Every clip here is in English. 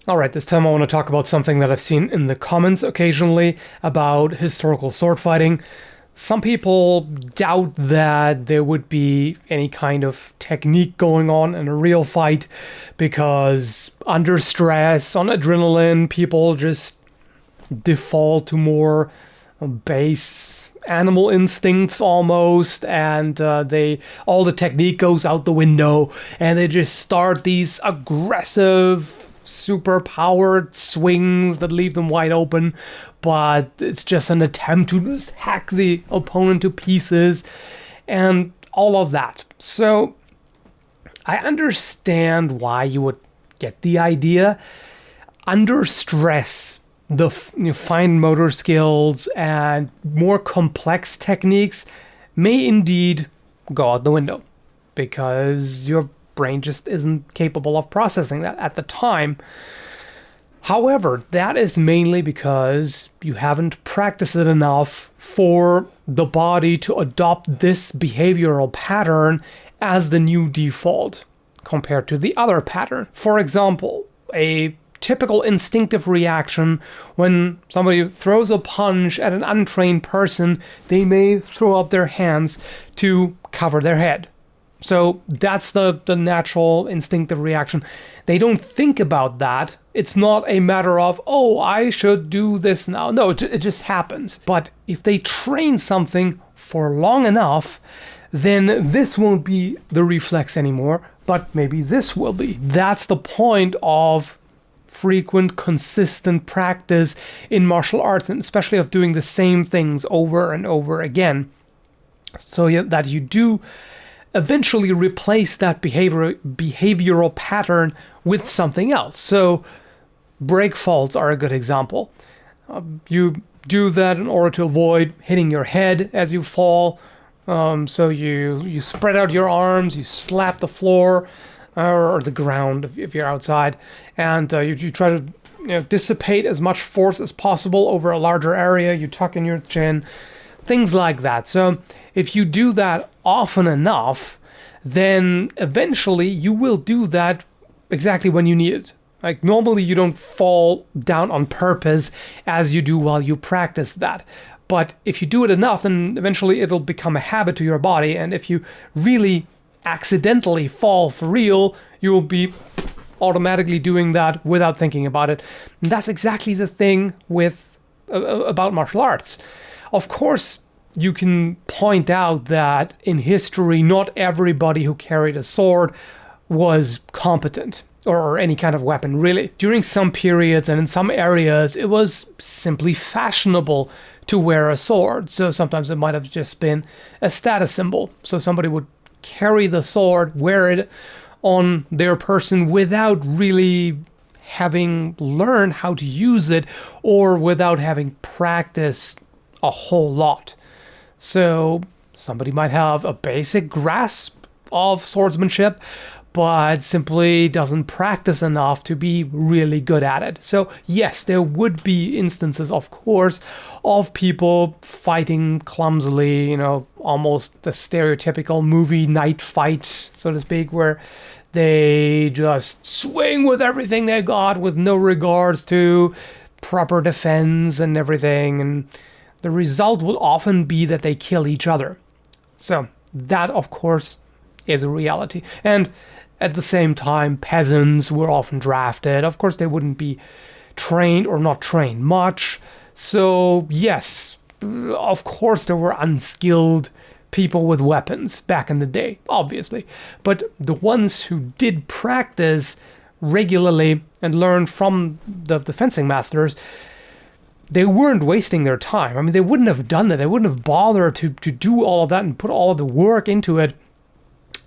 All right, this time I want to talk about something that I've seen in the comments occasionally about historical sword fighting. Some people doubt that there would be any kind of technique going on in a real fight because under stress, on adrenaline, people just default to more base animal instincts almost, and they all the technique goes out the window, and they just start these aggressive super powered swings that leave them wide open, but it's just an attempt to just hack the opponent to pieces and all of that. So I understand why you would get the idea. Under stress, the fine motor skills and more complex techniques may indeed go out the window because your brain just isn't capable of processing that at the time. However, that is mainly because you haven't practiced it enough for the body to adopt this behavioral pattern as the new default compared to the other pattern. For example, a typical instinctive reaction when somebody throws a punch at an untrained person, they may throw up their hands to cover their head. So that's the natural instinctive reaction. They don't think about that. It's not a matter of, oh, I should do this now. No, it just happens. But if they train something for long enough, then this won't be the reflex anymore, but maybe this will be. That's the point of frequent, consistent practice in martial arts, and especially of doing the same things over and over again, so that you do eventually replace that behavioral pattern with something else. So break falls are a good example. You do that in order to avoid hitting your head as you fall. So you spread out your arms, you slap the floor or the ground if you're outside, and you try to dissipate as much force as possible over a larger area. You tuck in your chin, things like that. So if you do that often enough, then eventually you will do that exactly when you need it. Like normally you don't fall down on purpose as you do while you practice that. But if you do it enough, then eventually it'll become a habit to your body. And if you really accidentally fall for real, you will be automatically doing that without thinking about it. And that's exactly the thing with about martial arts. Of course, you can point out that in history, not everybody who carried a sword was competent or any kind of weapon, really. During some periods and in some areas, it was simply fashionable to wear a sword. So sometimes it might have just been a status symbol. So somebody would carry the sword, wear it on their person without really having learned how to use it or without having practiced a whole lot. So somebody might have a basic grasp of swordsmanship, but simply doesn't practice enough to be really good at it. So yes, there would be instances, of course, of people fighting clumsily, almost the stereotypical movie night fight, so to speak, where they just swing with everything they got with no regards to proper defense and everything, and the result will often be that they kill each other. So that, of course, is a reality. And at the same time, peasants were often drafted. Of course, they wouldn't be trained or not trained much. So yes, of course, there were unskilled people with weapons back in the day, obviously. But the ones who did practice regularly and learn from the fencing masters, they weren't wasting their time. I mean, they wouldn't have done that. They wouldn't have bothered to do all of that and put all of the work into it.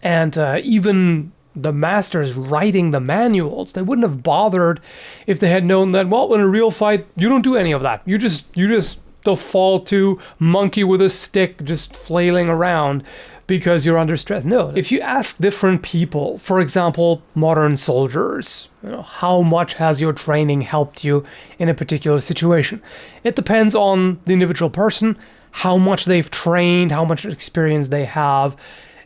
And even the masters writing the manuals, they wouldn't have bothered if they had known that, well, in a real fight, you don't do any of that. You just default to monkey with a stick just flailing around because you're under stress. No, if you ask different people, for example, modern soldiers, how much has your training helped you in a particular situation? It depends on the individual person, how much they've trained, how much experience they have,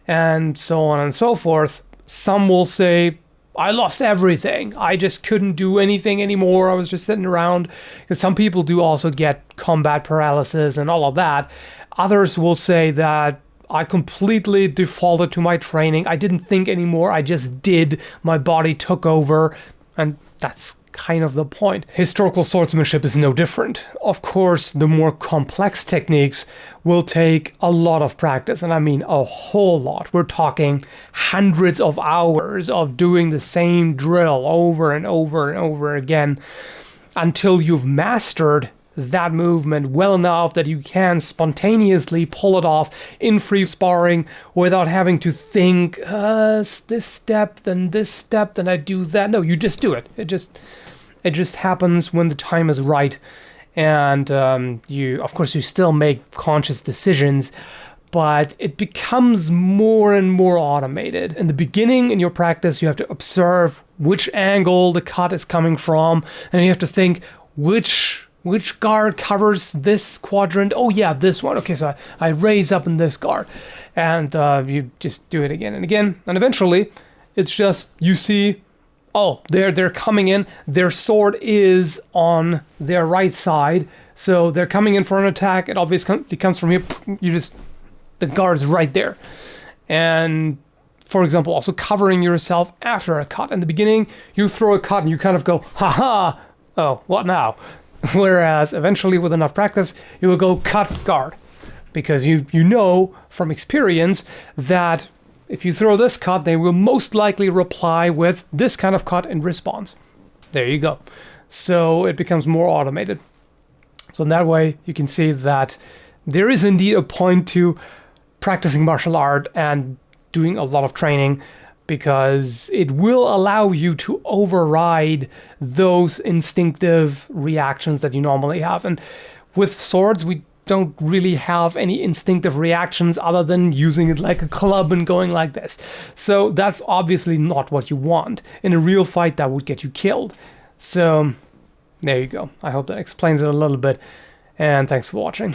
and so on and so forth. Some will say I lost everything. I just couldn't do anything anymore. I was just sitting around. Because some people do also get combat paralysis and all of that. Others will say that I completely defaulted to my training. I didn't think anymore. I just did. My body took over. And that's kind of the point. Historical swordsmanship is no different. Of course, the more complex techniques will take a lot of practice, and I mean a whole lot. We're talking hundreds of hours of doing the same drill over and over and over again until you've mastered that movement well enough that you can spontaneously pull it off in free sparring without having to think, this step, then I do that. No, you just do it. It just happens when the time is right. And you, of course, you still make conscious decisions, but it becomes more and more automated. In the beginning, in your practice, you have to observe which angle the cut is coming from, and you have to think which guard covers this quadrant. Oh yeah, this one. Okay, so I raise up in this guard. And you just do it again and again. And eventually, it's just, you see, oh, they're coming in. Their sword is on their right side. So they're coming in for an attack. It obviously comes from here. The guard's right there. And for example, also covering yourself after a cut. In the beginning, you throw a cut and you kind of go, haha, oh, what now? Whereas eventually with enough practice, you will go cut guard. Because you know from experience that if you throw this cut, they will most likely reply with this kind of cut in response. There you go. So it becomes more automated. So in that way, you can see that there is indeed a point to practicing martial art and doing a lot of training, because it will allow you to override those instinctive reactions that you normally have. And with swords, we don't really have any instinctive reactions other than using it like a club and going like this. So that's obviously not what you want. In a real fight, that would get you killed. So there you go. I hope that explains it a little bit. And thanks for watching.